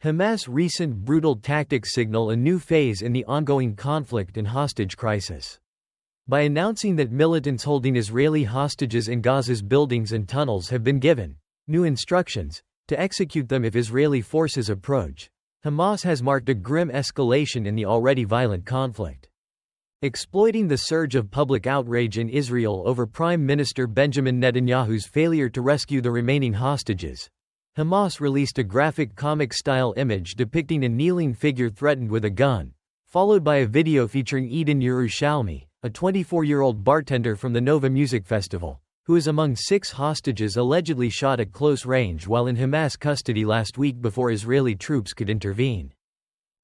Hamas' recent brutal tactics signal a new phase in the ongoing conflict and hostage crisis. By announcing that militants holding Israeli hostages in Gaza's buildings and tunnels have been given new instructions to execute them if Israeli forces approach, Hamas has marked a grim escalation in the already violent conflict. Exploiting the surge of public outrage in Israel over Prime Minister Benjamin Netanyahu's failure to rescue the remaining hostages, Hamas released a graphic comic-style image depicting a kneeling figure threatened with a gun, followed by a video featuring Eden Yerushalmi, a 24-year-old bartender from the Nova Music Festival, who is among 6 hostages allegedly shot at close range while in Hamas custody last week before Israeli troops could intervene.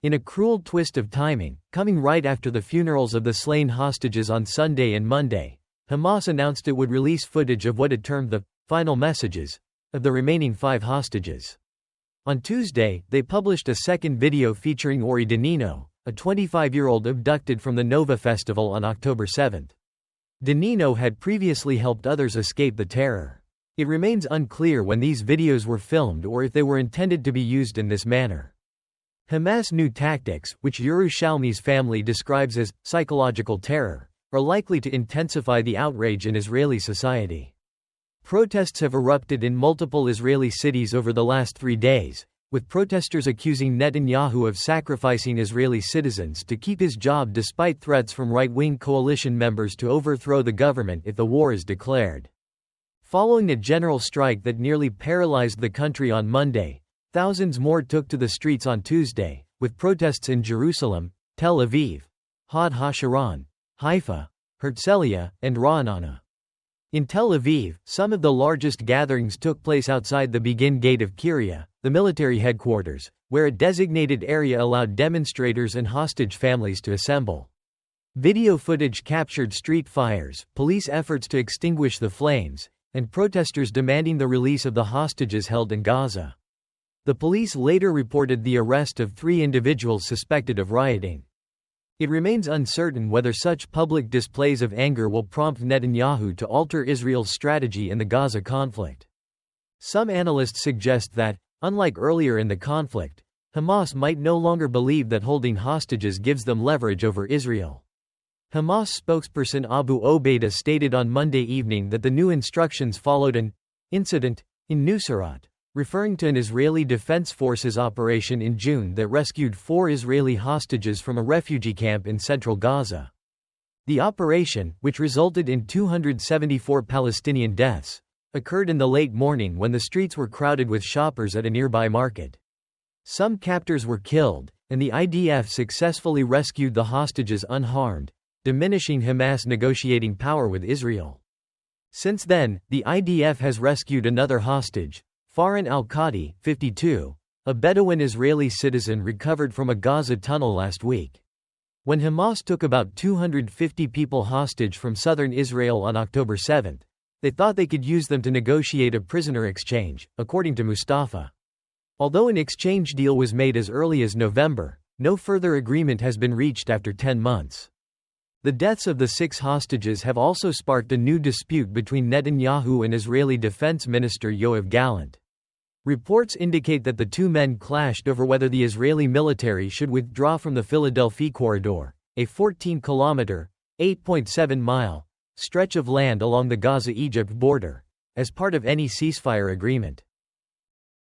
In a cruel twist of timing, coming right after the funerals of the slain hostages on Sunday and Monday, Hamas announced it would release footage of what it termed the final messages of the remaining 5 hostages. On Tuesday, they published a second video featuring Ori Danino, a 25-year-old abducted from the Nova Festival on October 7. Danino had previously helped others escape the terror. It remains unclear when these videos were filmed or if they were intended to be used in this manner. Hamas' new tactics, which Yerushalmi's family describes as psychological terror, are likely to intensify the outrage in Israeli society. Protests have erupted in multiple Israeli cities over the last 3 days, with protesters accusing Netanyahu of sacrificing Israeli citizens to keep his job despite threats from right-wing coalition members to overthrow the government if the war is declared. Following a general strike that nearly paralyzed the country on Monday, thousands more took to the streets on Tuesday, with protests in Jerusalem, Tel Aviv, Hod HaSharon, Haifa, Herzliya, and Ra'anana. In Tel Aviv, some of the largest gatherings took place outside the Begin Gate of Kiryat, the military headquarters, where a designated area allowed demonstrators and hostage families to assemble. Video footage captured street fires, police efforts to extinguish the flames, and protesters demanding the release of the hostages held in Gaza. The police later reported the arrest of 3 individuals suspected of rioting. It remains uncertain whether such public displays of anger will prompt Netanyahu to alter Israel's strategy in the Gaza conflict. Some analysts suggest that, unlike earlier in the conflict, Hamas might no longer believe that holding hostages gives them leverage over Israel. Hamas spokesperson Abu Obaida stated on Monday evening that the new instructions followed an incident in Nuseirat, referring to an Israeli Defense Forces operation in June that rescued 4 Israeli hostages from a refugee camp in central Gaza. The operation, which resulted in 274 Palestinian deaths, occurred in the late morning when the streets were crowded with shoppers at a nearby market. Some captors were killed, and the IDF successfully rescued the hostages unharmed, diminishing Hamas' negotiating power with Israel. Since then, the IDF has rescued another hostage, Farhan al-Qadi, 52, a Bedouin Israeli citizen recovered from a Gaza tunnel last week. When Hamas took about 250 people hostage from southern Israel on October 7, they thought they could use them to negotiate a prisoner exchange, according to Mustafa. Although an exchange deal was made as early as November, no further agreement has been reached after 10 months. The deaths of the 6 hostages have also sparked a new dispute between Netanyahu and Israeli Defense Minister Yoav Gallant. Reports indicate that the 2 men clashed over whether the Israeli military should withdraw from the Philadelphia corridor, a 14-kilometer, 8.7-mile stretch of land along the Gaza-Egypt border, as part of any ceasefire agreement.